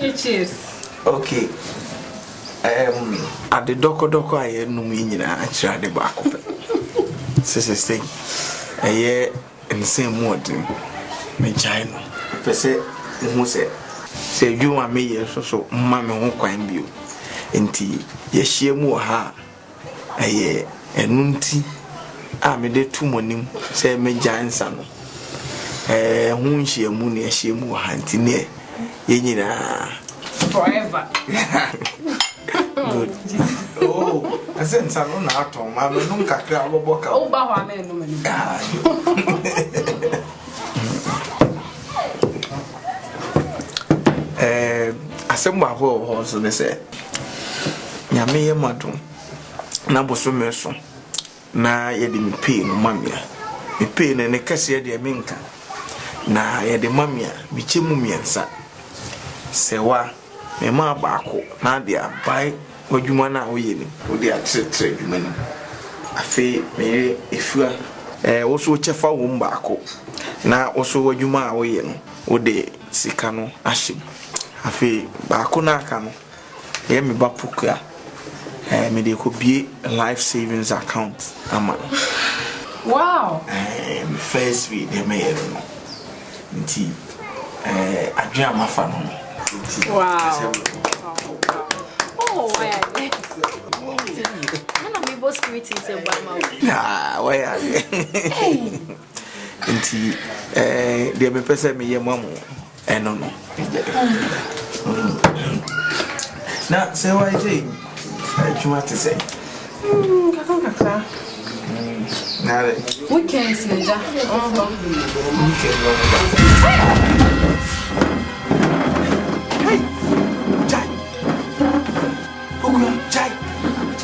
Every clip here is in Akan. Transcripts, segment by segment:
Cheers. Okay. At the doko I no meaning I try the back of it. Sister, a year in the same word. Me China. Per se, who say you and me, so mamma won't quite be. And tea, yes, she more ha. A year and nunti. I made it 2 morning, say me giant son. Who she a moon, yes, she more hunting near. Forever. Good. Oh, I said, Salon out on my nunca crab or boca. Oh, Baha, man, woman. I said, my whole horse, they say. Yammy, madam. Nabo so merson. Na yedi me pain, mamma. Me pain and a cassia de minka. Na yedi mamma, me chimumiansa. Sewa, me ma bako, na dia buy what you want now, we trade money. I feel me if you also chefa bako. Na also what you ma we o de sikano ashim. I feel bako na kano. Me bapuka. Me de could be a life savings account. Wow. First week they made nti adwa ma fa no. Wow. Oh, why? None of me both security is a bama. Nah, why are you? Nti they me pese me ye mamu. No. Na say why say? You want to say? Kaka. Na Weekends nja. Weekend.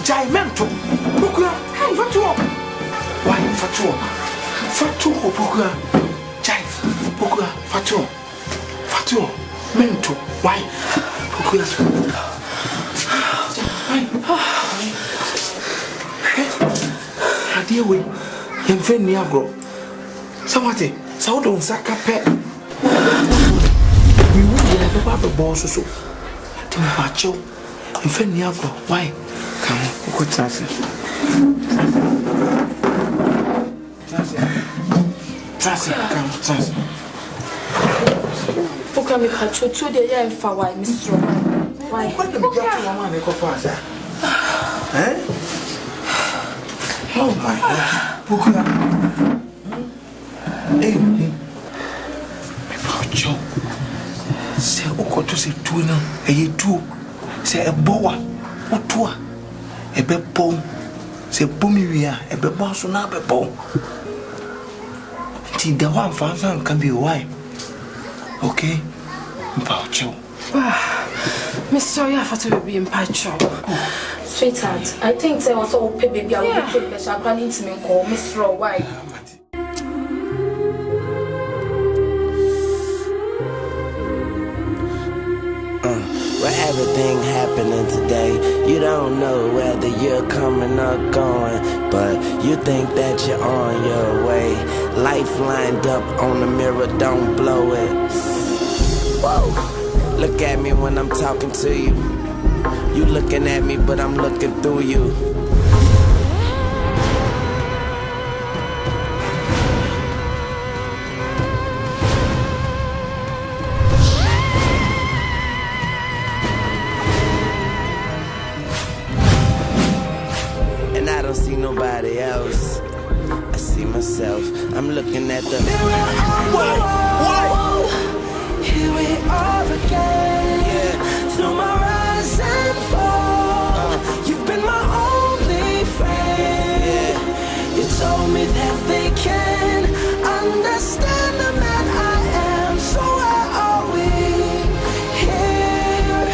Jai mento. Bukura, hey, fatuo. Why fatuo? Fatuo bukura. Jai, bukura, fatuo. Fatuo, mento. Why? Bukura. Adia we. Yemfe ni agro. Sawate, sawo don saka pe. We will have a baba boss so. Timpacho. Yemfe ni agro. Why? Come, what's that? Trust Poka me pacho to the year for why, Mr. Why? What the big woman they go faster? Eh? Oh my God. Poka. Hey, me pacho. Say oko to say two now. Hey, two. Say a boa. Otua. Ebe pom se bomi wia ebe bon so na be pom ti da wan fa can be why okay mpacho Me sorry I have to be in pacho. Sweetheart, I think they also pay baby I will put the champagne into me call Miss Raw. Why? Where everything happening today, you don't know whether you're coming or going, but you think that you're on your way. Life lined up on the mirror, don't blow it. Whoa, look at me when I'm talking to you. You looking at me, but I'm looking through you. I don't see nobody else. I see myself. I'm looking at the mirror. What? Here we are again. Yeah. Through my rise and fall. You've been my only friend. Yeah. You told me that they can understand the man I am. So why are we here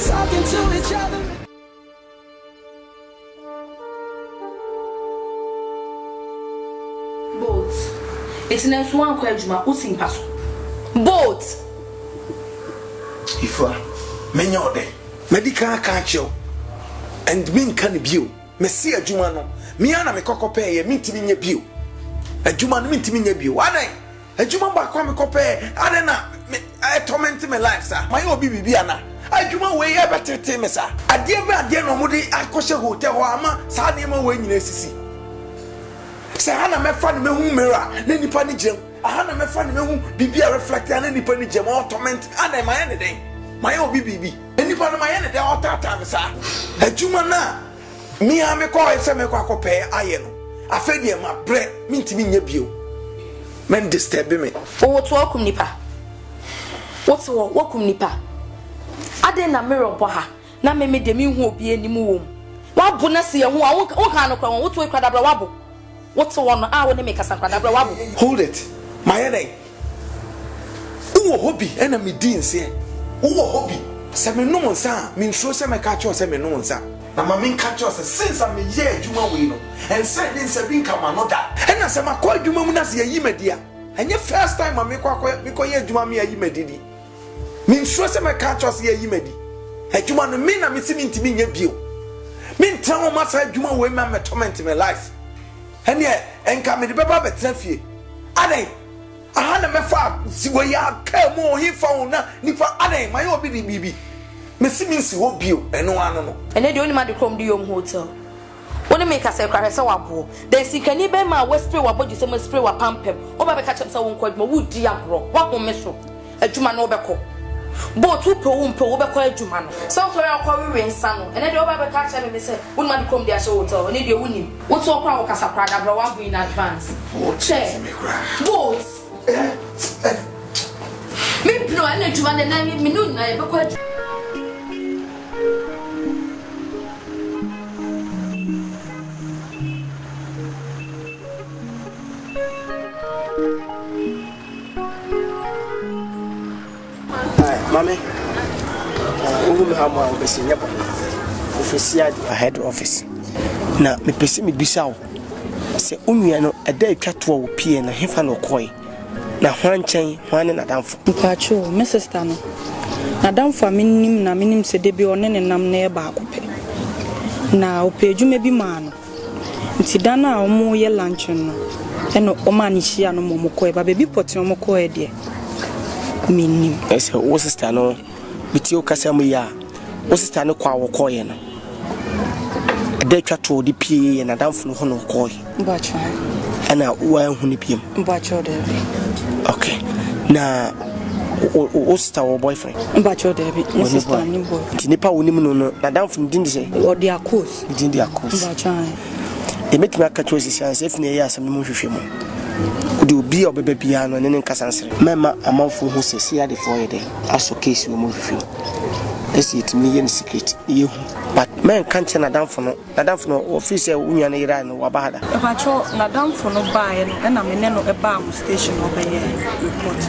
talking to each other? It's next one question, who's pass? Boat. Ifa, menyode. Medical catch you. And min can be me see a jumano. Me ana me kokope ye mintimi nye bio. A juman mintimi nye bio. Ane. A juman ba kwa me kope. Adena I torment my life, sir. My obi bibiana. Adwuma we ya betete me sir. Ade no mo de akoshe hotel ho ama sa de ma we nyina sisi. Say hana me fa no mehu mirror na nipa ni gem. Hana me fa no mehu bibia reflect na nipa ni gem or torment ana my ene den. My obi bibi. Nipa no my ene den o tata me sir. Adwuma na me ha me ko ese me kwa kope aye no. Afedi ma bre mintimi nya bio. Men disturb me. O to akum nipa. What to wakum nipa. Ade na mirror bo ha. Na me de mi hu obi animu wom. Wa bo na se ye hu a wo kan no kwa wo to ikradabra wa bo. What to one a wo ne make asankradabra wa bo. Hold it. My name. Who hobby and a medins here. Who hobby? Se me no nsa, me nso se me catch us se me no nsa. Na ma me catch us since I'm here adwuma we no. And say din se bin kama no da. And na se ma kwa adwuma mu na se yi media. Enye first time ma me kwa ye adwuma me yi medidi. Me nso se me catch us ye yi medi. Adwuma no me na me si ntimi nya bio. Me ntan o ma sa adwuma we ma me torment me life. And ye enka me de beba betra fie. Ade aha na me fa si we ya ka mu hi fa una nipa ade my obi di bibi. Me si min si wo bio eno ano no. Ene de oni ma de krom di yom hotel. Wona make us kware se wabo. Then sikani be ma we spray wabo ji se ma spray wa pampem. Oba be ka chem se won kwaduma wo di agro. Wa home so. Adwuma no be ko. Bo tu pe wo mpe wo be ko adwuma no. So for ya kwa we nsa no. Ene de oba be ka chem me se wona ma de krom di ahye hotel. Ene de woni. Wo to kwa wo kasa kwa da bra wa go in advance. Che. Bo me plo ene adwuma na me no na be ko adwuma. Mami, we have my office head office. Na me pese me bisa wo. Se onua no eda atwa to wo pie na hefa no koi. Na hwanchen hwane na damfo. Mpacho, me sister no. Na damfo minim na minim se de bi one ne nam na e ba akope. Na opedwuma bi ma no. Nti dan a omo ye lunch no. Eno o ma ni hia no mo koi ba bebi poti mo koi de. Minim. Ese wo sister no biti o kasa mu ya. Wo sister no kwa wo koi no. De twa to di pie na damfo no ho no koi. Mbacho. Ana wa hu ni piem. Mbacho de. Okay. Na o sister or boyfriend. Mbacho de bi. My sister ni boy. Ti nipa woni mu no na damfo ndi ndi se. O dia course. Ndi ndi akos. Mbacho. E metime aka to sisi an sef ne ya asam ni mu hwehwe mu. Odi obi obebe bia no ne nkasansere mema amanfo hu sesi ade for yede aso case we mu hwehwe esi itimi ye ne secret ye hu but men can't na damfo no office unya ne ira no wabahada e ba cho na damfo no bae no na me ne no e ba am station obeye report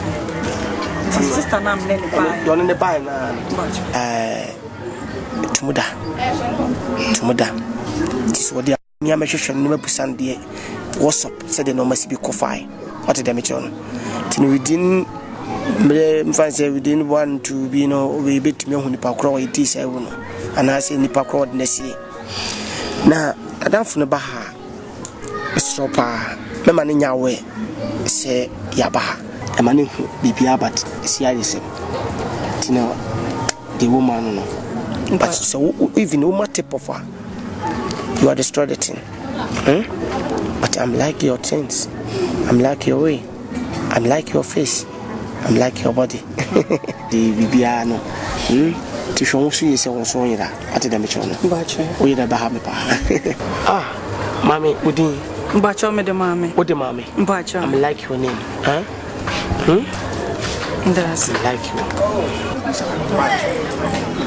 sister na me ne bae don ne bae na tumuda this what they nya me hwehwe no mabusan de what's up said the no must be coffee what did they tell tin within within 1 to be no we bit me hu nipa kro we ti say wono ana say nipa kro de nasi na adamfo no ba ha stopa me ma ne nyawe say ya ba ha e ma ne hu bibia but see I say tina the woman no but so even woman type of her you are destroyed the thing but I'm like your things. I'm like your way. I'm like your face. I'm like your body. The bibiano. To show you say on so ira. At the mechono. Mbacho. We da ba me pa. Ah, mommy, udin. Mbacho me de mame. Ode mame. Mbacho. I'm like your name. Huh? That's like you.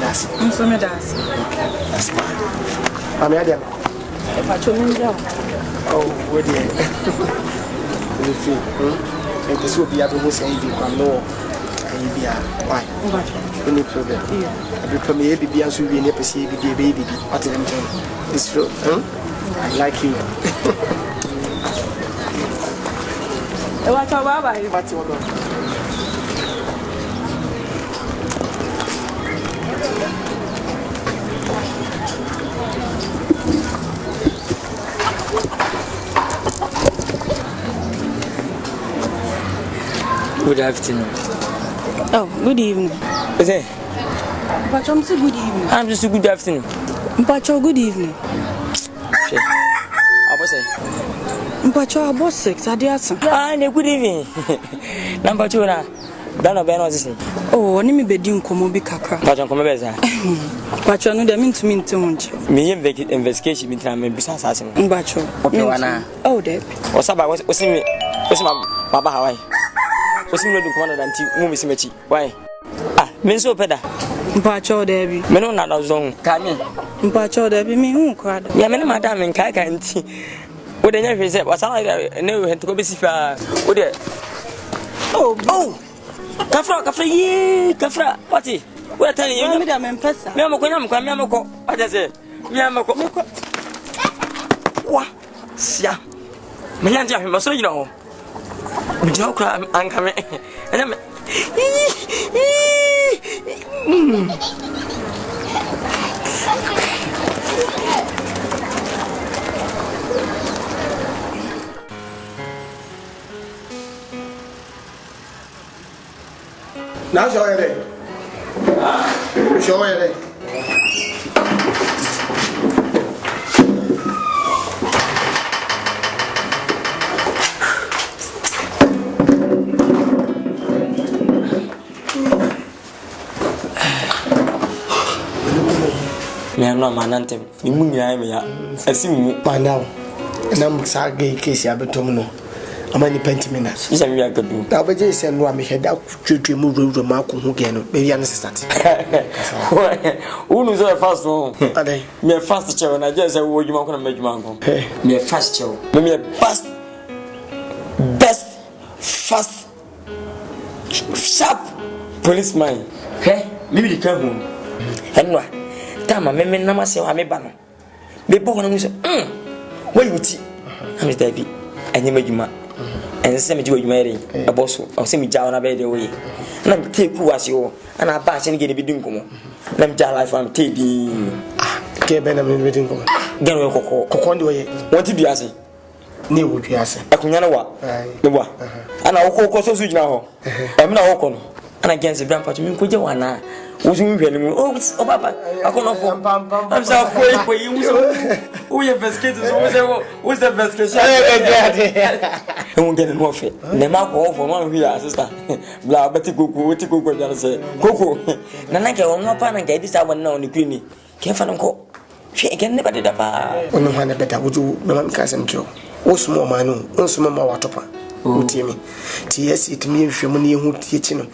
That's. So me das. That's fine. Mame Adam. Mbacho me nja. Oh, where the you feel? And this will be able to say if you can know. Why? No problem. Yeah. I become a baby as we be in a baby. What did I tell you? It's true. I like you. What's your baba? What's your baba? Good afternoon. Oh, good evening. Is it? Mpacho, say good evening. I'm just good afternoon. Mpacho, good evening. Mpacho, about 6. Adiasa. Ah, good evening. Number 2 na. Dano be no sisi. Oh, oni me bedi nkomo bi kakra. Mpacho nkomo be za. Mpacho no de mintu wonche. Me investigation bi tra me bisa asase no. Mpacho. Okay, wana. Oh, de. Osaba osimi baba Hawaii. Osimi no nkomo na danti mu mi simachi. Why? Ah, me so peda. Mpacho de bi. Me no na da zon. Ka me. Mpacho de bi me hu kwada. Ya me ne madam nkai ka nti. Wo de nya hwe se wasana ne we hento ko besi fa. Wo de. Oh. Kafra ye kafra wati we tani you me da me mpesa me amako wati say me amako wa sia me nyanti ahwe maso yina ho me jaw kra anka me enya me Now show you there. Show you there. me no manante ni munya me ya asimu Now, and I'm sagay case abetom no. Amani pentimina. isa mi akadu Na obeje ise no am heda twetwe mu ruru ma ko hu ge no. Be ya no start. Unu so fast one. Adai. Me fast chew na je say wo juma ko na majuma ko. Me fast chew. Me best fast sharp policeman. Me bi ka hu. Enwa. Tama me na mase wa me ba no. Me bo na mu so. Why you ti? Am is that bi. Enye majuma. And send me to you, Mary, a boss, or send me down a bed away. And I'm take who was you, and I pass and get a bit dinkum. Let me tell life I'm taking. Ke Benjamin wedding ko. Get a cocondo way. What did you ask? Ni wo twa ase. Akunyana wa. Me wa. And I will call so sweet now. I'm not walking. And against the grandpa to me, could you want now? Was you really? Oh, Papa, I can't afford. I'm so afraid for you. Who your best kids? Who's the best kids? I won't get enough. The mark off for one here, sister. Blah, but Coco, say, Coco. Nanaka will not pan and get this hour now on the clinic. Careful and go. She can never did a bar. Ono hana better would you, Mamma Cousin Joe? O small man, no small watopa. Who team me? T.S. it me if you money who teaching him.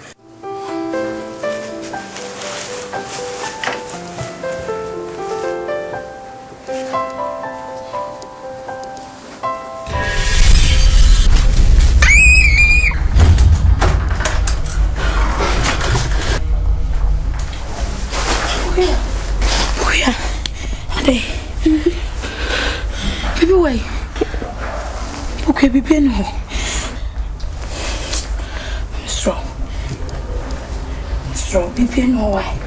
Okay, be pen ho. Strong, be pen ho why?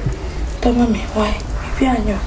Tell me why? Be pen yo.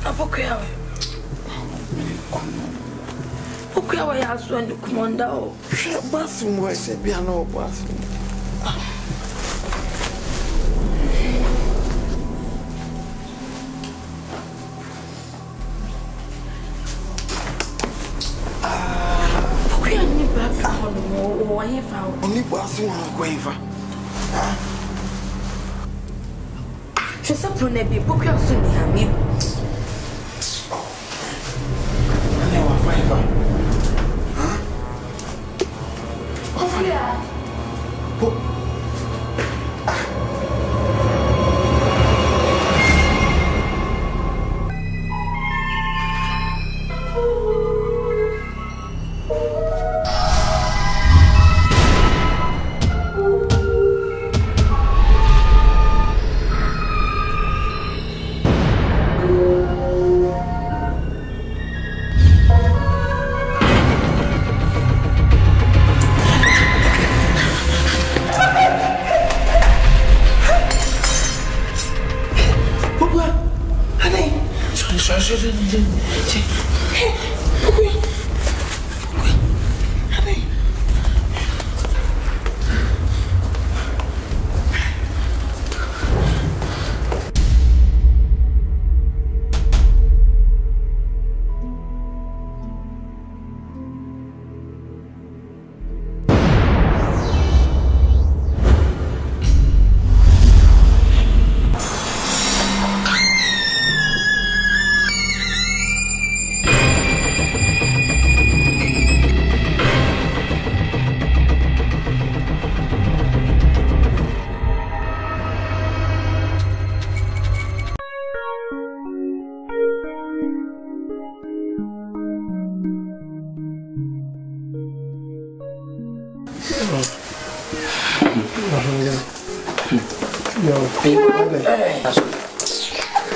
Apokuyawe. Okuyawe ya so and commander o. Bathroom wa se bia no bathroom. Okuya ni bathroom no wa ye fa o. Only bathroom ko eva. Je sais plus ne bi okuya so ni ha mi.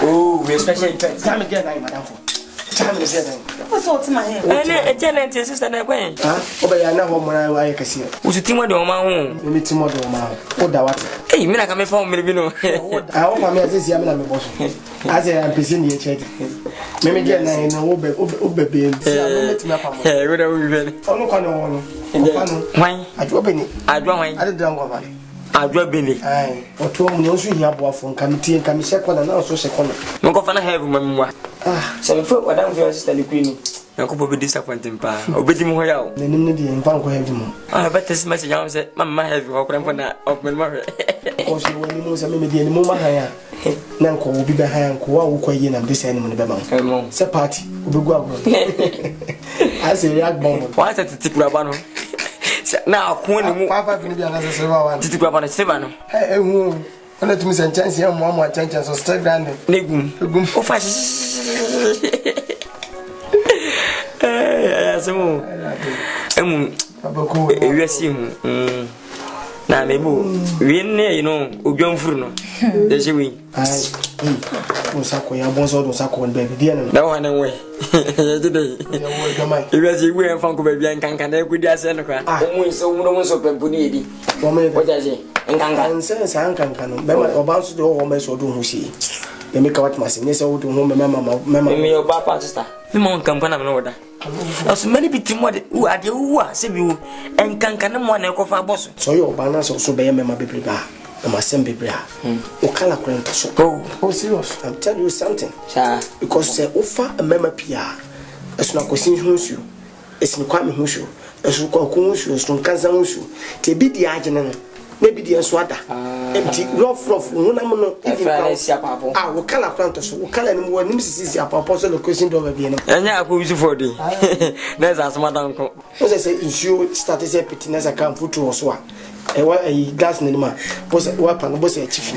Oh, we especially time again, madam. Time again. What's all to my head? A tenant sister that way. Obey, I know what I can see. Was it Timo do my home? Let me Timo my what the what? Hey, me like I'm a phone, maybe no. I hope I'm as young as boss. As I am presenting your chat. Maybe get nine Obe. Hey, what are we doing? Oh, no, why? I drop in it. I don't go. I drop in it. Aye, or 2 months we have one from committee and come second and also second. No go find a heavy mamma. Ah, 7 foot, what I'm your sister, the queen. I could be disappointing, pa. Obey him well. The name of the infant have him. I bet this message I said, Mamma have you open for that of my mother. Also, when you know some maybe any moment higher. Nanko will be behind Kwa Quayin and this animal in the Bama. Say party, will go. I say, Yak Bomb. Why is that to take Rabano? Now, when you Papa can be another servant to grab on a seven. Hey, let me send chance here, one more chance or stay down. Nigum, oh, fashion. We are seeing. Now, maybe we you know, Ubion Fruno. There's a wing. Osako, ya bonzo do sako baby dear. No one away. If you we are from baby and can we do as an so no so pebunidi. What does it? And can sense and can bounce to almost or do who see. They make out my senior so to home mamma, your papa sister. The monk can come order. As many people who are the who are you and can one echo for boss. So your balance also be a member baby bar. I'm a same baby. Okala Grant. Oh, serious. I'm telling you something. Because they offer a member PR. As no question who's you. It's no crime who's you. As you call who's you, as no cancer who's you. To be the agent. Maybe the swatter. Empty rough, no, if I will color planters, will color and more news a proposal of question over being. And I go to 40. There's as madam. As I say, you started a pettiness account for 2 or so. A glass in the man was a weapon, was a chief.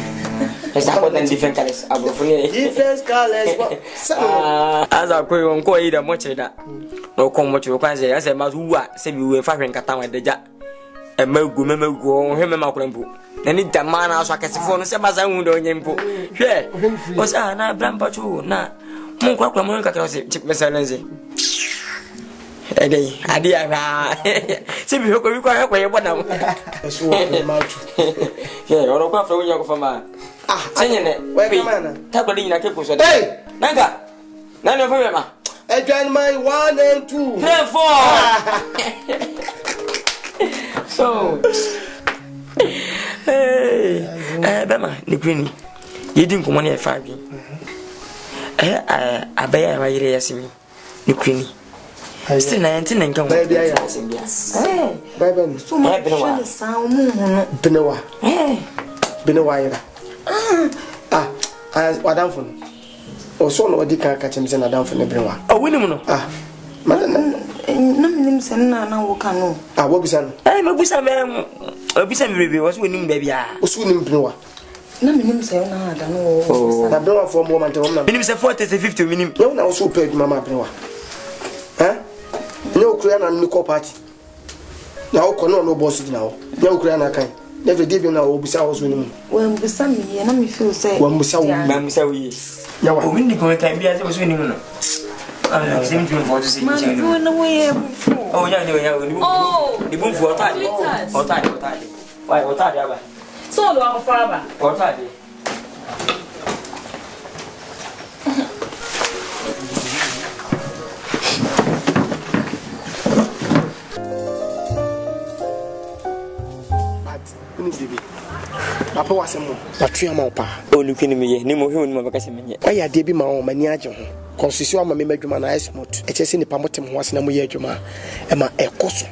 As different colors. Different colors. As I go on, go eat a much of that. No come what you can say, as a mouse who say we were firing Katan with the jack. A mogu, him and Macrambo. And it man also can see for Sabazan on Yampo. Yeah, was I Brampa too? Nah, Monka Monka, Chip Messalensy. A day, I did. See, you can require what now. That's what I'm out. Yeah, or go for my. Ah, saying it. Where the man? Tabalina Kipus. Hey, Nanga. None of them. I join my 1 and 2. 3 and 4. So, hey, Bema, the Queenie. You didn't come on here 5 years. I bear my ears in me. The Queenie. Still 19 and come. Baby, so much sound. Benowa. Benowa. Madam for or so no dika catch him send down for Nebrewa. Oh, winning. Madam, no meaning send now can know. What be son? I'm a busa man. A busa baby was winning, baby. Was winning Benowa. No meaning say, I don't know. I don't for a moment. Minimum 40 to 50 minimum. No, now so paid Mamma Benowa. Huh? No Korean and Nico party. Now, no boss now. No Korean kind. Never did you know, Busa was winning. When Busa me, and I feel say, when Busa, now, I wouldn't go and be as I was winning. I'm simply for to see you. Oh, yeah, the boom for Otadi. Why, Otadi? So, our father. Otadi. Papa was a more. But you are pa. Oh, look in me, Nemo, who never got him yet. Why, I did be my own maniacal. Constitution, my member, man, I smote. A chess in the Pamotim was no year, Juma. Am I a cosso?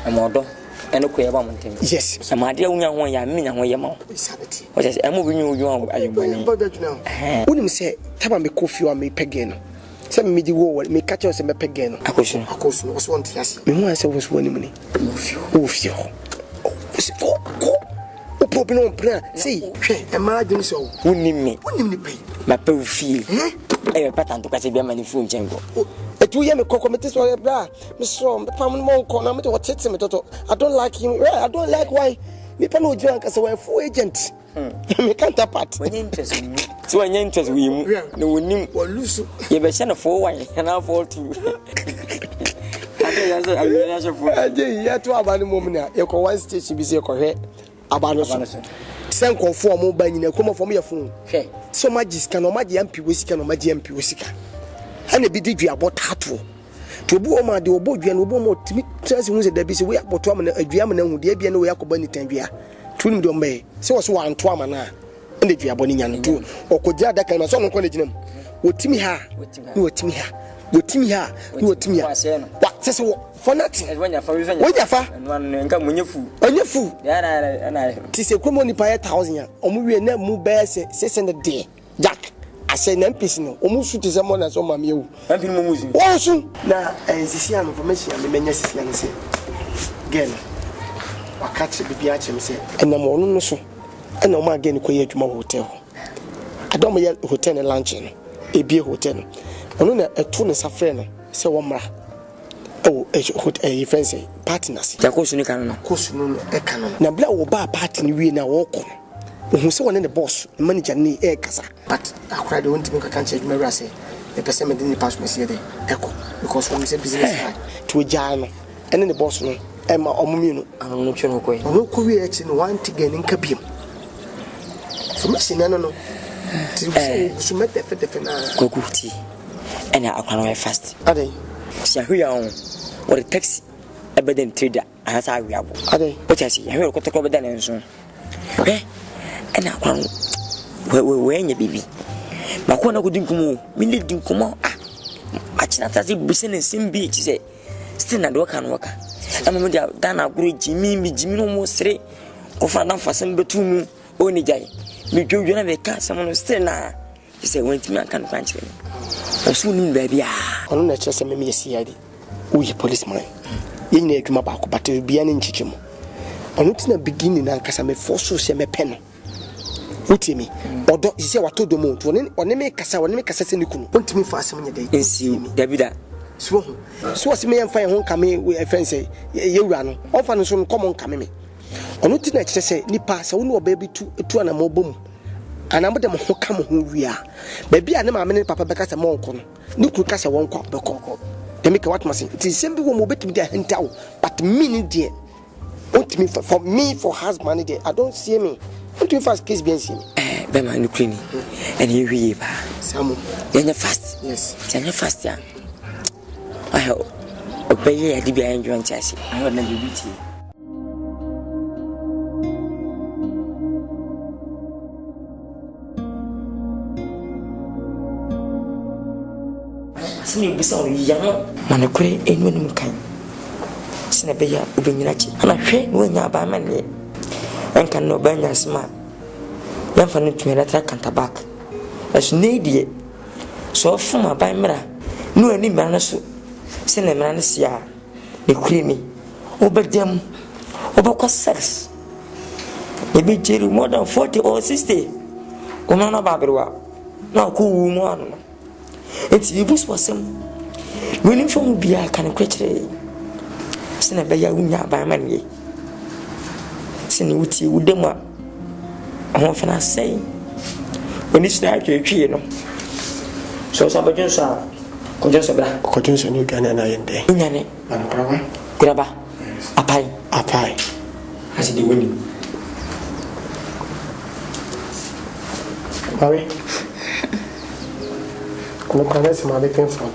A model and a queer woman. Yes, so my dear young one, I mean, I'm your mouth. Insanity. What is I'm moving you on? Are you going now? Wouldn't say, Tabam coffee on me pegano. Some midi war, me catch us and me pegano. A cushion, was one to us. Me once I was winning money. Oof, you. Popping on prayer. See, imagine so. Who need me? Pay? My pay feel. I pattern to catch a money from Jango. A 2 year committees or a bra. Miss Strom, the Palm Monk, what hits him. I don't like him. I don't like why. Me pano drunk as a full agent. Me can't apart. When interest me. So when interest we no name or lose. You be sent a 4 1 and I'll fall to. I did to about the moment. You can one station be correct. Abanoso. Send conform mobile in a come from your phone. So magis can imagine MP Wisican or Magic MP Wisika. And a bit about tattoo. To Boma, the Obo and Obo to me, transmits the busy way about Twaman, a Diamond would be no Yakobani Tangia. Twin Dombe. So was one Twamana. And the Diabonian too. Or could that kind of son of college name. What Timmy ha? What Timmy ha? What Timmy ha? What Timmy ha? What says for nothing. When you're far, and one come when you're fool. On your fool. Tis a common by 1,000. We never move bear 600 day. Jack, I say, Nampison, almost to someone as on my meal. I'm moving. Also, now, as this young information, the men say, again, I catch the Biachim say, and I'm on so. And no more again, quiet to my hotel. I don't yet hotel and luncheon, a beer hotel. Only a tune is a friend, say one more. Oh, a fancy partners. Jacosin canon, Cosun, a canon. Now, blow bar party, we now walk on. Who saw one in the boss, the manager need air casa. But I cried, don't think I can't change my race. The person didn't pass me here, echo, because one is a business to a jano, and in the boss, Emma or Mumino. I'm not sure no career in one to gain in Cabim. So, Missy, no, to make the fit go good. And I can fast. Are they? What a taxi, a bed and trader, as I will. Are they? But I see, I will go to cover then and soon. Eh? And I want where your baby. Makona couldn't come, Millie didn't come out. I cannot as if Bussin and Sim Beach say, still not work and work. I'm a Dana great Jimmy, Jimmy almost 3 or for enough for some between only jay. Me do you never catch someone still now. He said, when to me, I can't find him. Or soon, baby. On the chest, me see ID. We policeman. You need to my back, but to be an inchimo. On it's in the beginning, and Casame force to me pen. What me? Or don't you say what to the moon? When they make Cassa, when they make a session, want to me for some day. And see me, David. So as me and fine home coming with a fancy, you run. Often soon come on coming. On not in say, Nipa, so no baby to an more boom. And I'm them who come who we are. Baby, I never many papa because a monk. No could cast a one cock, the cock. They make a what must it is simple will be to be a hint out, but meaning dear. Want me for me for husband, dear. I don't see me. What do you first kiss being seen? Bema no krini. And you we ba. Samu. You're fast. Yes. You're fast ya. I obey ya dibia enjoy chasi. I want na bibiti. Sini bisa yang mana kure enu ni mukai. Sina beya ubenyina chi. Ana hwe no nya ba mane. Enka no banya sma. Yan fa no tumela tra kanta back. As needie. So fuma ba mra. No ani mra so. Sina mra na sia. Ne kure mi. Obedem. Obakwa sex. Ebi jeru more than 40 or 60. Kuma na ba berwa. Na ku wu mu anu. Enti ibus wasem. Wini fom bia kan kwechire. Sina beya unya ba mane. Sini wuti wudema. Ahon fana sei. Woni sina atwetwe no. So sabajun sa. Kojonso bra. Kojonso ni gana na yende. Nyane. Anakrawa. Graba. Apai. Hasi di wini. Bawe. Kuna kana sima be penfo.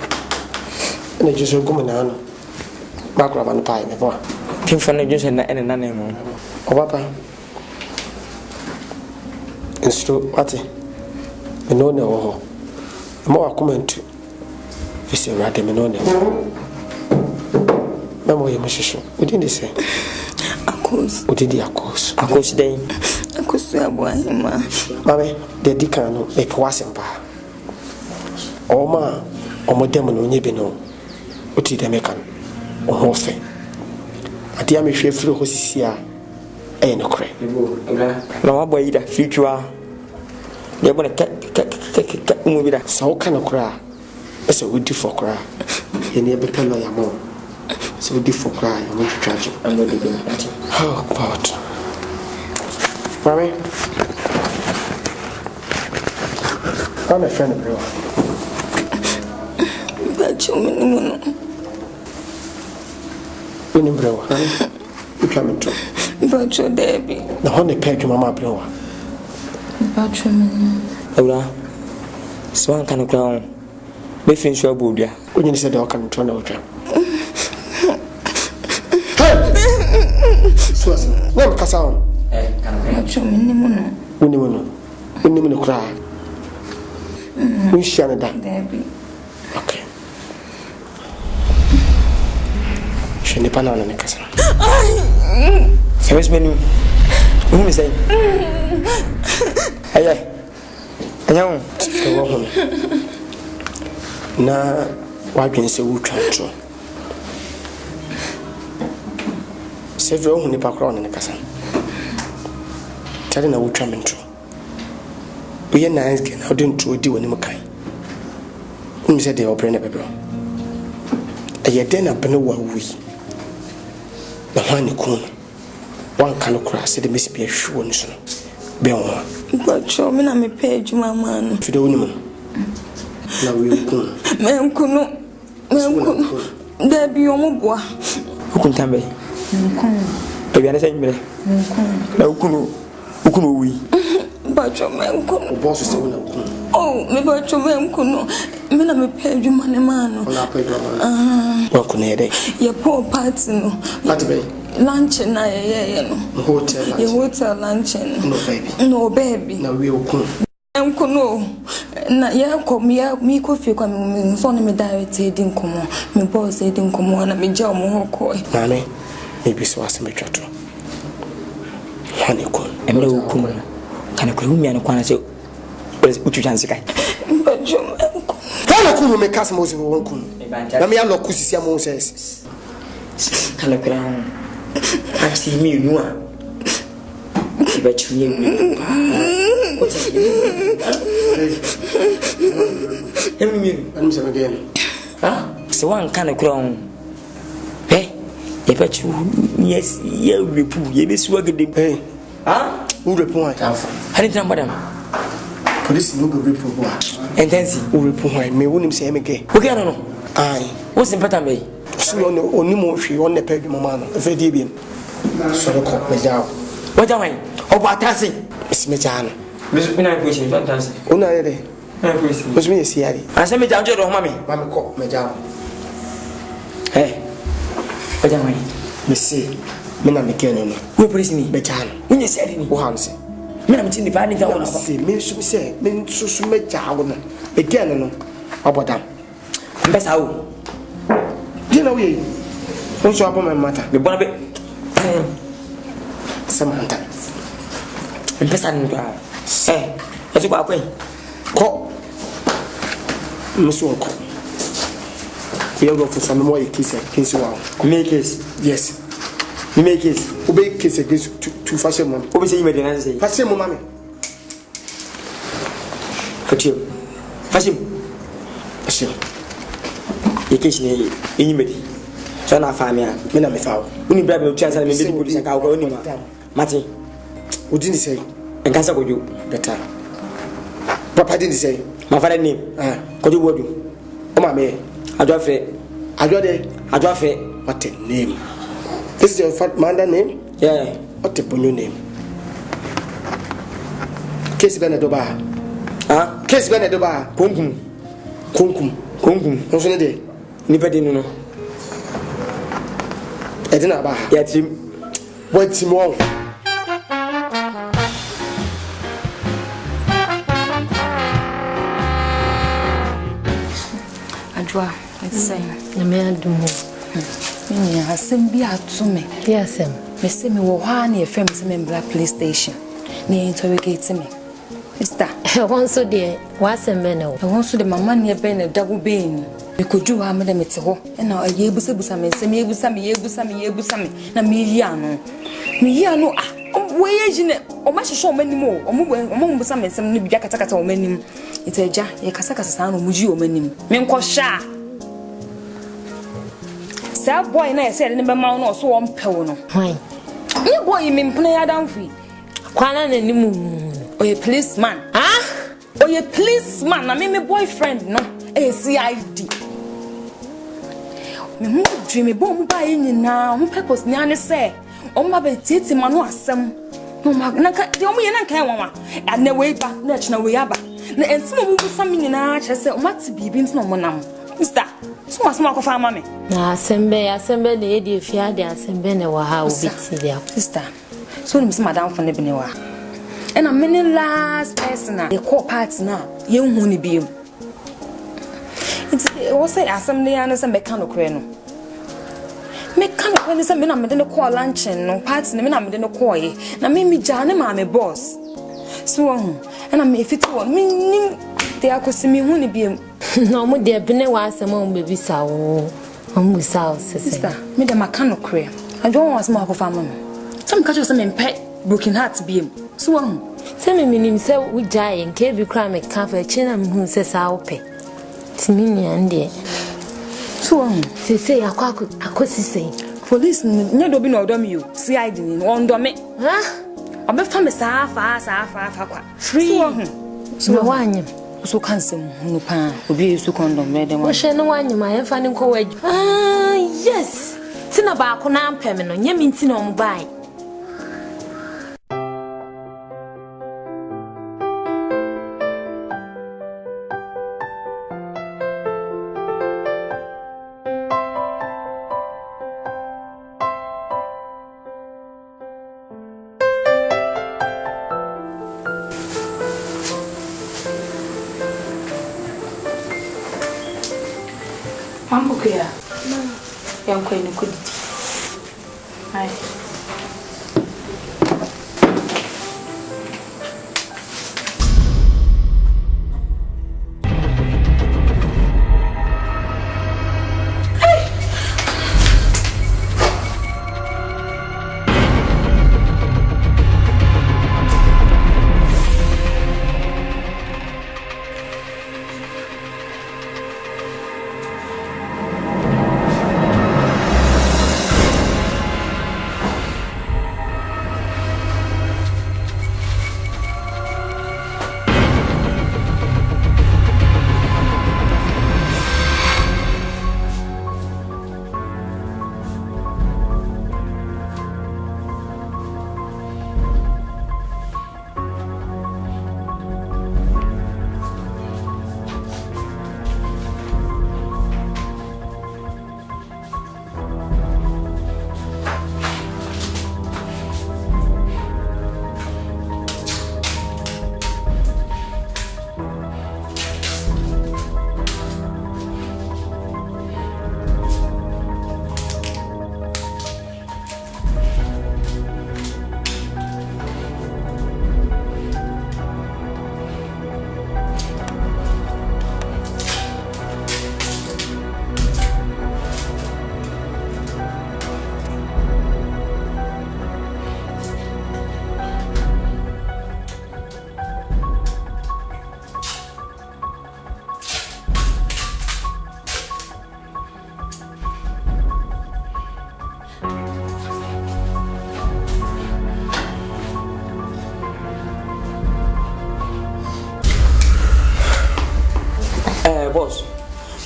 Ne jiso gumana no. Bakura ban pai me bo. Penfo na jiso na ene na mo. Obapa. Instru ati. Menone wo. Mo akumentu. Fisi rade menone. Mamo ye mshisho. Udindi se. Akos. Udindi akos. Akos dai. Akos ya bwahima. Mame, de dikano e kwasempa. Oma omodem no nyebi no. Uti de mekan. Ohofe. Ati ya mehwe firi hosisia. E no kre. Na wabo ida fitua. Ya bona umubira. So kana kra. Ese wudi for kra. Ye ne be pelo ya mo. So wudi for kra, ya mo twajo. I'm not doing that. Oh God. Mami. I'm a friend of yours. But you mean Winning brewer. You come to. but your Debbie. The honey peg your mama brewer. But you mean Ora. Swan kan crown. Be fin sure bodia. When you said I can turn out. Well, Cassan. but you mean When you cry. We shall that. Debbie. Okay. She n'est pas là, on est cassé. Ça va se mener. Où me say? Aïe. Aïe. C'est bon. Na wadwen se wo twanto. Se vre hu ni pakro ne kasa. Tare na wo twamento. Oye nice girl, how didn't you do any makai? Whom said they operate a bebro? A yet up and we. The honey coon. One canoe cross, it must be a shoe and so. Be on. But show me, I'm a page, my man. For the woman. Now we will. Ma'am, Debbie, your moboa. Who can tell me? Maybe I say, no, Ukunu, we. But your man could. Boss is still Oh, me but your man could know. Me, I'm a page, money man. Welcome here. Your poor party, no. Luncheon, I Hotel. Your hotel luncheon. No, baby. No, baby. Now we will come. I'm cool. Na ya ko mi coffee kwa mi so na me direct edi nkomo me boss edi nkomo na me ja mo hokoi mame maybe so aseme twato hani ko emre ukumu kana ko humi an kwana se utu chance kai bajo kana ko me kasa mo se won kun na me ya lo kusisi am se kana kra asi mi nuwa iba chuye what's it I'm saying again. So one kind of crown. Hey, if I choose, yes, you repu, you be swagging. Hey, who report? I didn't tell madam. Police no go report. And then see, who report? Me wouldn't say me gay. Okay, I don't know. Aye. What's the pattern, me? So only more she on the peg, mamma, if I did him. So the cop me down. What am I? Oh, what has it? Miss Mejan. Miss Mina pushing fantasy. Una ere. I pushing. Miss me see ari. I send me down to the mommy. Mami ko me jam. Hey. What am I? Me see. Me na me kenu no. Who push me? Me jam. When you said me. Wo han se. Me na me tin the bad in town. See me so say me so me jam no. Me kenu no. Abodam. Mbesa wo. Dina we. Won so apo me mata. Me bona be. Samantha. Mbesa ndo. Eh. Ati kwa kwen. Ko. Musu ko. We go for some more case wow. Make case. Yes. You make case. Obey case against to fashion mom. Obi say you made an say. Fashion mom. Fashion. Fashion. Fashion. Ye case ni enyimedi. So na fa me a. Me na me fa wo. Uni bra be otua say me be police ka ko oni ma. Martin. Odi ni say. Enkansa kojo. Better. Papa didn't say. My father name. Kojo wodu. O ma me. Adwafe. Adwade. Adwafe. What a name. This is your mother name? Yeah. What a bonyo name. Case Benedoba. Ah? Case Benedoba. Kunkum. Kunkum. Kunkum. No so dey. Nipa de no. Edina ba. Ya trim. What tim won? Adwa, it's say. Na me adumo. Me asem bi atume. Yasem. Me say me wo ha na efem se me bla PlayStation. Na interrogate me. Mister, Wonso de wasem be no. wonso de mama ne be na dago be ni. Me kodu ha me de mete ho. Na aye busa me se me yebusa me na me yi ano. Me yi ano ah. We yejine o ma hwehwe o manim o busa me sem ne bia katakata o manim. Itaja ye kasakasa sa no muji o manim. Me nkɔ hwa. Sa boy na yese ne be ma no so wo mpew no. Hwan. Nye boy me mpena ya danfi. Kwana na nimu. Oye policeman. Ah? Oye policeman na me boyfriend no. CID. Me hu dream bo mu ba nyina, mu purpose ni ane say. O ma be titi ma no asem. No ma na ka de o mu ye na kan wanwa. Na we ba, na chna we aba. Na ensimo mu bu sami nyina che say o ma ti bibi ntino mo nam. Mister, so ma ko fa ma me. Na asembe de ye de fia de asembe ne wa ha obiti dia. Sister, so ni madam for ne bi ne wa. And a many last person the call party na ye hu ni bi. It was say assembly and some mechanical no. Mechanical is a me na me de call lunch no party me na me de call ye. Na me jane ma me boss. So and I me fit one me they akosi me hu ni bi. No mo de be ne wa asem o be bisa wo. O mo bisa o sister. Me de mechanical. I don't want some of family. Some catch us some pet broken heart bi. So se me minim se wo jaye nke bi kra me ka fa chi na me hu se sa wo pe ti mi nya nde so se akosise police nya do bi na odom you CID ni on do me ha obe fa me sa fa kwa free so wanyem so cancel no pa obi so condom be dem wo hye no wanyem a fa ni nko waju yes ti na ba ko na ampem no nya mi nti na omo bai. Mambo kia. Yang kwa ni kuditi. Hai.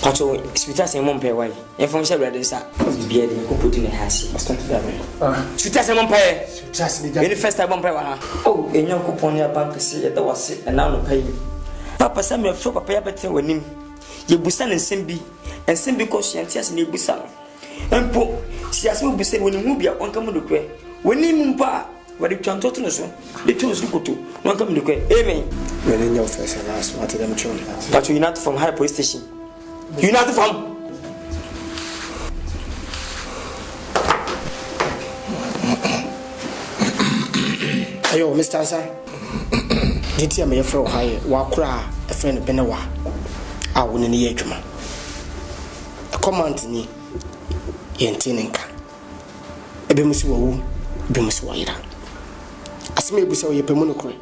Pacho, sweeter say mom pay why. If I'm sure that sa be the ko put in the house. Start that way. Sweeter say mom pay. Just me. Any first time mom pay wa. Oh, enyo ko pon ya bank say that was it and now no pay. Papa say me fro papa ya betre wanim. Ye busa ne nsem bi. Nsem bi ko hyiantia se ne busa no. Empo, si asem busa wanim hu bia onka mo dokwe. Wanim mpa, wadi twanto to no so. The tools koto. No onka mo dokwe. Amen. When in your face and last what them chon. But you not from high police station. You not from Ayo, Mr. Ansa. Did you me fro high wa kra a friend benewa. A woni ne adwuma. A command ni yentinenka. Ebe musi wo, ebe musi wa yira. Asime ebusa wo yepemu no kure.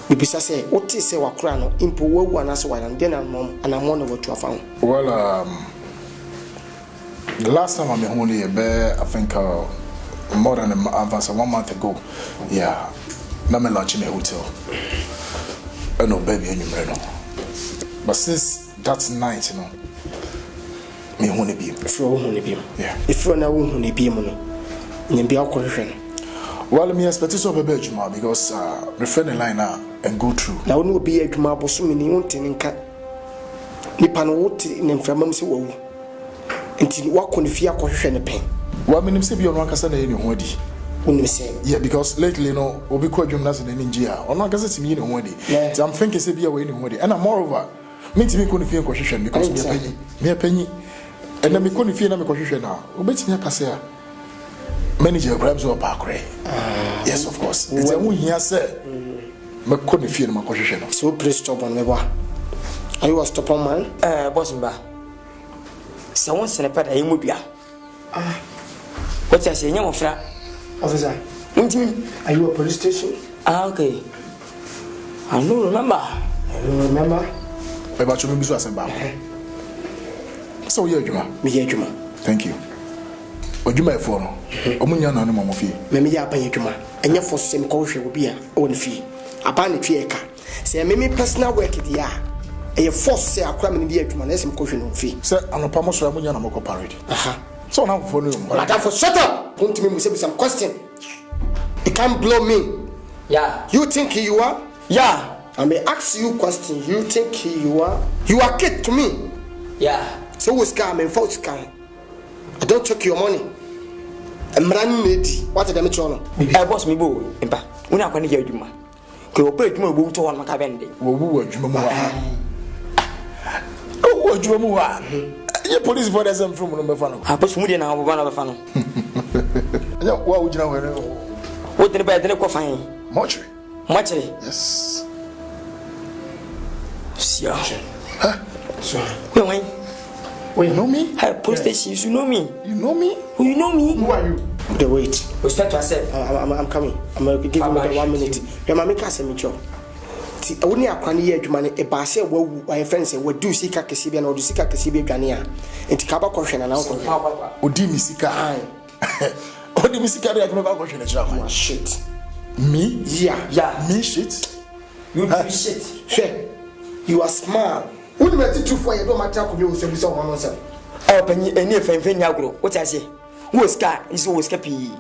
Bibisa say what is say wakura no impo wawu anaso wa and then mom and I'm one of what you found. Well, the last time I met only I think more than 1 month ago. Yeah, I'm lunch in a hotel. I know baby and you know. But since that night, you know, me only be. If you only be. Yeah. If you know only be mono. You be alcohol. Well, me expect to be Juma because refer the line now and go through. Now no be a Juma bosu mini untinka. Nipa no wote ne mframa mse wo. Enti wako ne fia kohwehwe ne pen. Wa me nimse bi ono akasa na ye ne ho adi. Unim say. Yeah, because lately no obi ko adwum na se na ninjia. Ono akasa ti mi ne ho adi. So I'm thinking say bi a we ne ho adi. And moreover, me ti me ko ne fia kohwehwe because me apanyi. And na me ko ne fia na me kohwehwe na. Obetimi akasa ya. Manager grabs up akre. Yes, of course. It's a one here say. Me ko ne fia na ma kohwehwe no. So please stop on me wa. Are you a stubborn man? Boss mba. Someone sent a pad a imubia. What I say, young officer? Officer, are you a police station? Okay. I don't remember. I don't remember. About your business, so you're Juma. Me, Juma. Thank you. What you may for? Omunya no mo fi. Me ya pa Juma. Enya for sem ko hwe obi a on fi. Aba na tue ka. Say me personal work dia. A force say akra me dia Juma na sem ko hwe no fi. Say anopa mo so amunya na mo ko parade. Aha. So now for no. Madam, for shut up. Come to me with some question. You can't blow me. Yeah. You think you are? Yeah. I may ask you question. You think you are? You are kid to me. Yeah. So we scam and false scam. I don't take your money. I'm running lady. What are the mature? Boss me bo. Impa. Una kwani ya Juma. Ko ope Juma bo to wan maka bende. Wo Juma mo wa. Oh, Juma mo wa. Ye police for them from no be fa no. Ha pasu mu de na obo na be fa no. Ya wa wo jina we no. Wo de ba de ko fan. Mortuary. Mortuary. Yes. Sia. Huh? So. Wait, you know me? Hi, police station, you know me. You know me? Who you know me? Who are you? The wait. Respect yourself. I'm coming. I'm going to give you 1 minute. Your mammy can't send me job. Only a cranny year, Jumani, a basse, where my friends say, what do Sika Cassibian or do Sika Cassibia Gania? And Tikaba question and uncle. Odimi Sika. Odimi Sika, I can never question a job. Shit. Me? Yeah. Me shit? You shit. Hey, you are smart. Who do you do for you? Don't matter who you say, someone else. Oh, Penny, and if I'm Agro, what I say? Who is car is always cappy?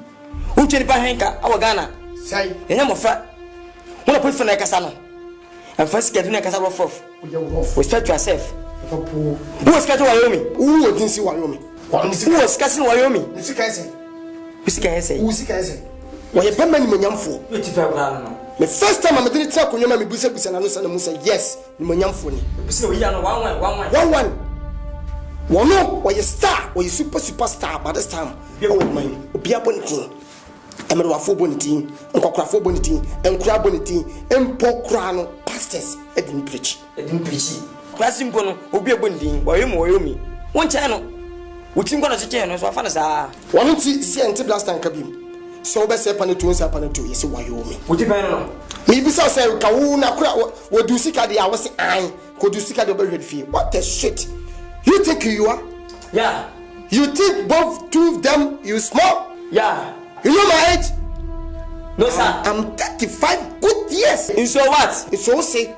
Who tell Pahenka, our Ghana? Say, the name of fat. When I put for Nakasano and first get Nakasano forth. Respect yourself. Who was cut to Wyoming? Who didn't see Wyoming? Who was cutting Wyoming? Mr. Cassie. Mr. Cassie. Who's Cassie? Why a permanent Munyamfo? The first time I didn't tell you, my business and I said, yes, Munyamfoni. So we are 1-1. Well, no, why you star, or you superstar by this time. Oh, mine, be a bonity. I'm a full bonity, and Cocrafo bonity, and crab bonity, and pork crano, pastors. I didn't preach. Classing Bono will be a bonity, Wyoming. One channel. Which I'm going to channel, so I found us. Why don't you see until last time, Kabim? So best upon the 2 yes, Wyoming. What you know? Maybe so say, Kauna, what do you see? I was I could you see the bird fee? What the shit? You think you are? Yeah. You think both two of them you small? Yeah. You know my age? No, sir. I'm 35 good years. And so what? It's so say.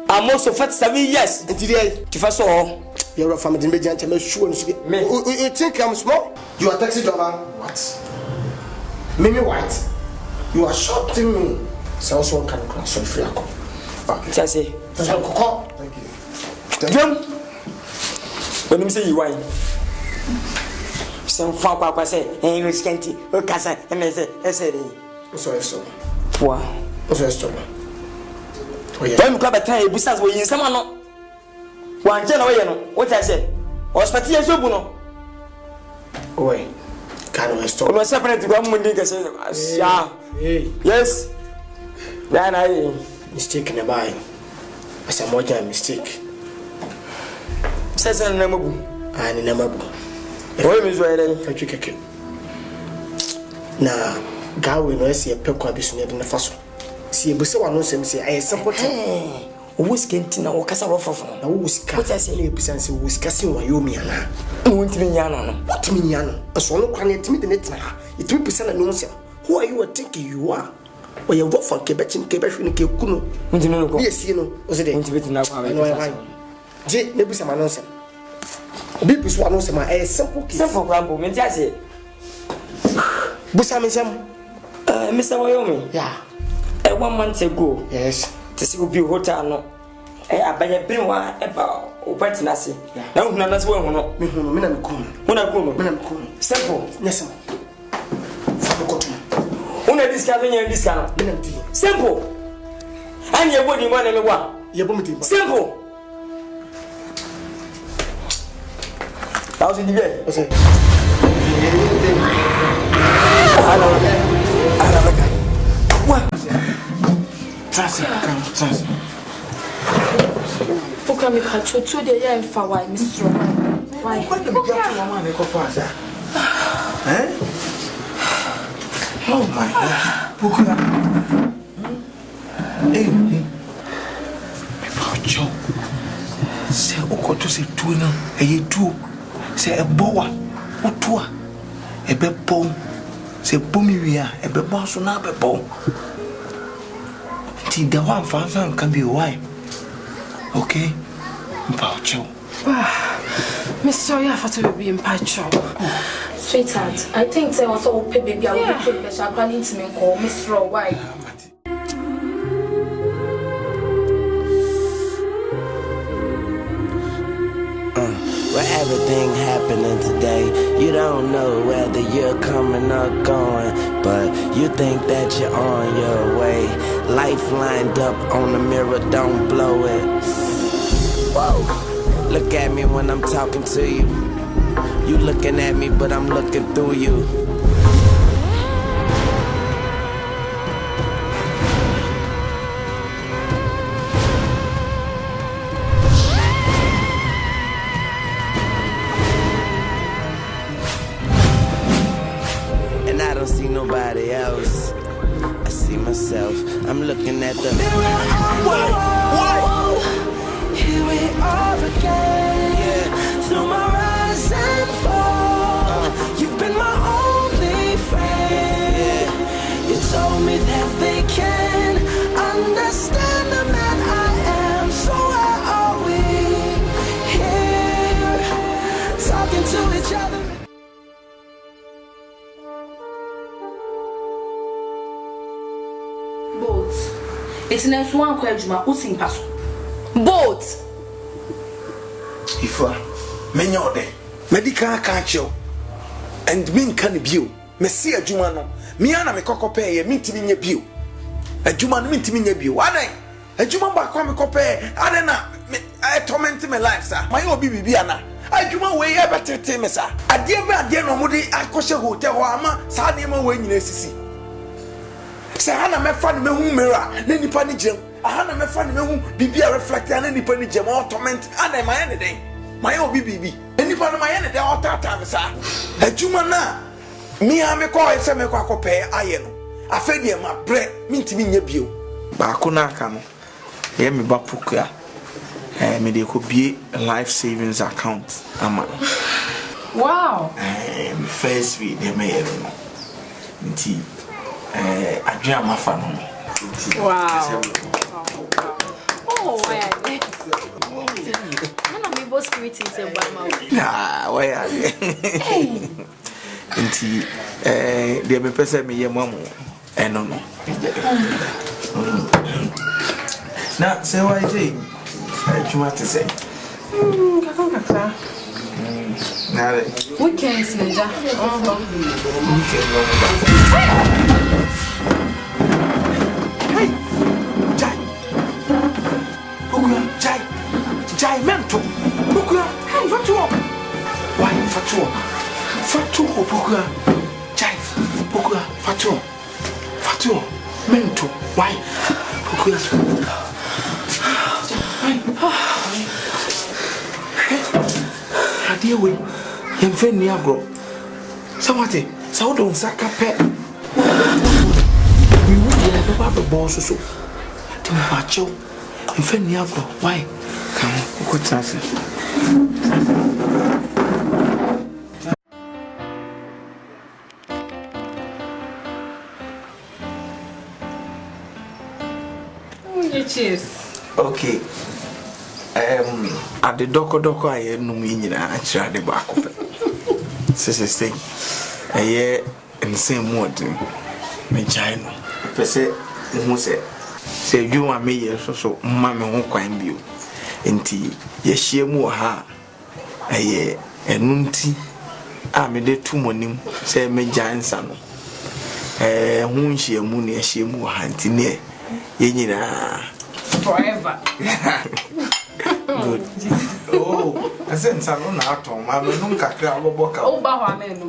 I'm also 47 years. And today, if I saw you're a family, I'm sure you think I'm small? You are taxi driver. What? Mimi White. You are shouting me. So also can cross on free. Thank you. Thank you. When you say you wine. Some papa say, and you scanty, or casa, and I said, so. Poor. Also, when come a time, besides when you summon one general, what I said, or Spatia Sobuno. Oh, can we stop? Was separate to one window. Yes, then I mistaken a buy. As a more mistake. Says a number, and a number. What is right? Now, Gawi no see a pequa business in the first. See, but so I know some say I support him. Whiskey Tina or Cassarofa. I was casting a business with Cassin Wyoming. I want to be Yana. What mean Yana? A solo cranny to meet the net. It 3% announcer. Who are you thinking you are? Or you work for Quebec in Quebec in Kuno? Yes, you know, was it into it now? I know I J. Maybe some announcer. People who announce my simple ramble, Mentas. Busamism, Mr. Wyoming. Yeah. 1 month ago, yes, this will be hotel. No, I buy a pin one about Opetinasi. Now, none as well. When I come, simple, yes, sir. When I discover your discount, simple. And your body one and one. Your body simple. How's it today? Pourquoi me patcho tout de y'a fa why Mr. Why? What the man go fast? Eh? Oh my God. Pourquoi? Eh. Me patcho. C'est au côté c'est tout non. Et tout. C'est un boa. Ou toi. Et ben bon. C'est bon mi et ben bon so na be bon. The one father can be why. Okay? Mpacho. Miss sorry for to be in Pacho. Sweetheart, I think there was all baby I will be told that I need to call Miss Roy. Why? Where everything happening today, you don't know whether you're coming or going, but you think that you're on your way. Life lined up on the mirror, don't blow it. Whoa. Look at me when I'm talking to you. You looking at me, but I'm looking through you. Nobody else. I see myself. I'm looking at the mirror. Whoa. Here we are again. Yeah. Through my rise and fall. You've been my only friend. Yeah. You told me that they can understand the man I am. So why are we here talking to each other? It's an one question, Usin Paso. Boat. If many of them, medical can't show. And mean can view. Messi a Jumano. Miana me coco pay a mint in your view. A Juman mint in your view. A Juman back on me copay. I don't know. I torment my life, sir. My old Bibiana. I Juman way ever tell me, sir. I dear no moody. I kosher hotel or ama. Sadima when you see. Say Hana me fan me hu mirror na nipa ni gem Hana me fan me hu bibia reflect na nipa ni gem or torment and my anything my obi bibi nipa no my anything all tata me sa adwuma na me ha me call say me kwa kope aye no afedie ma bre me ntimi nya bio ba ko na aka no ye me ba pokua me de ko bie life savings account ama wow me first week de me no nti I dream my family. Wow. Oh, boss security say Bama. Nah, why are you? Nti the me pese me ye mamu eno no. Na say why dey? Chuma te say. Kakaka. Na le. Weekends nja. Weekend no. Hey. Jai. Pokua, Jai. Jai mento. Pokua, hey, fatuo. Why fatuo? Fatuo pokua. Jai. Pokua, fatuo. Fatuo. Mento. Why? Pokua. Adeɛ we yɛmfɛ nni agorɔ sɛ wate sɛ wode wo nsa ka pɛ mewu deɛ bɛbɔ abɛbɔ so so nti mepaakyɛw mfɛ nni agorɔ wae ka ho wokɔtena ase Cheers. Okay. At the doko I no meaning I tried the back of it. Sister, a year and the same word. Me China. Per se, who say you are me, so mammy won't quite be you. And tea, yes, she more ha. A year and nunti. I made it 2 morning, say me giant son. Whom she a moon, yes, she more hunting near. Yenina. Forever. Good. Oh, I said, Salon out on my nunca crab or boca. Oh, Baha, man, no.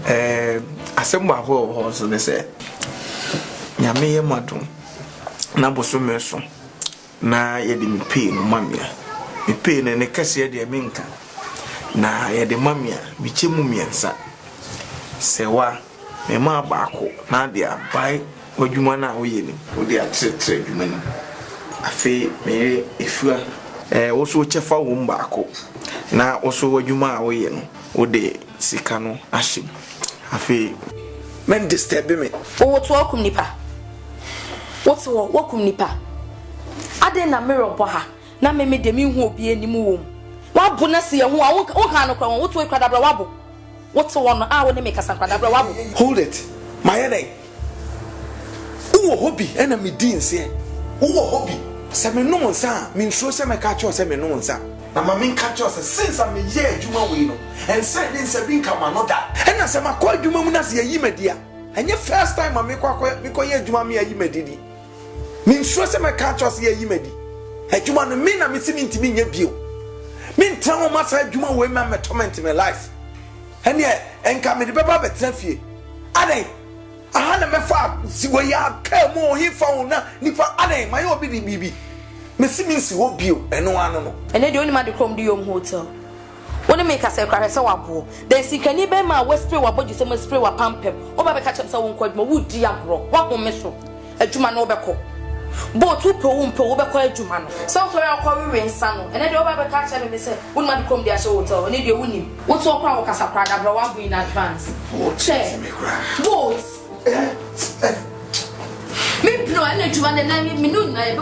I said, my whole horse, they say. Yammy, madam. Nabo so merson. Na yedi me pain, mamma. Me pain and a cassia de minka. Na yedi mamma, me chimumiansa. Sewa. Me ma baako na de abai wadwuma na wo yeni wo de atrɛtrɛ adwuma ni afi me efua wo so chefa wo mbaako na wo so wadwuma a wo ye no wo de sika no ahyem afi men disturb me wo to akum nipa wo to wakum nipa ade na mirror bo ha na me de mi hu obi anim wo mu wabo na se ye hu a wo ka no kwa wo to ekwadabra wabo. What's one? I want to make a sanctuary. Hold it, my enemy. Who hobby? Enemy deans here. Who hobby? Semi no one sa. Mean so semi catch us. Semi no one sa. Now my main catch us since I'm a year Juma wino and said in Sabin come another. And I said my call Juma Munas ye media. And your first time I make ye Juma me a yimedi. Mean so semi catch us ye yimedi. A Juma no mean I'm missing to me ye bill. Mean tell my side Juma way man torment in my life. And yet, and come in the Baba Betrefie. Ade, I had a mefa, see where you are, care more he found Nipa Ade, my old baby. Missy means you will be, and no one. And then the only man to come to your hotel. When you make us a cry, so I then see can you be my West Spray, what you say, must spray what pump him, or by catch up someone called Mood Diagro, what will miss a Juman Obeko. Both 2 per 1 per Obeko Juman. Some for our quarry and son, and then the Obaba catch him and say, when man come there, show hotel, and if you win him, what's all power Casa Prada, but one in advance. Chair, boats. Me, no, I know you want to name me, no, I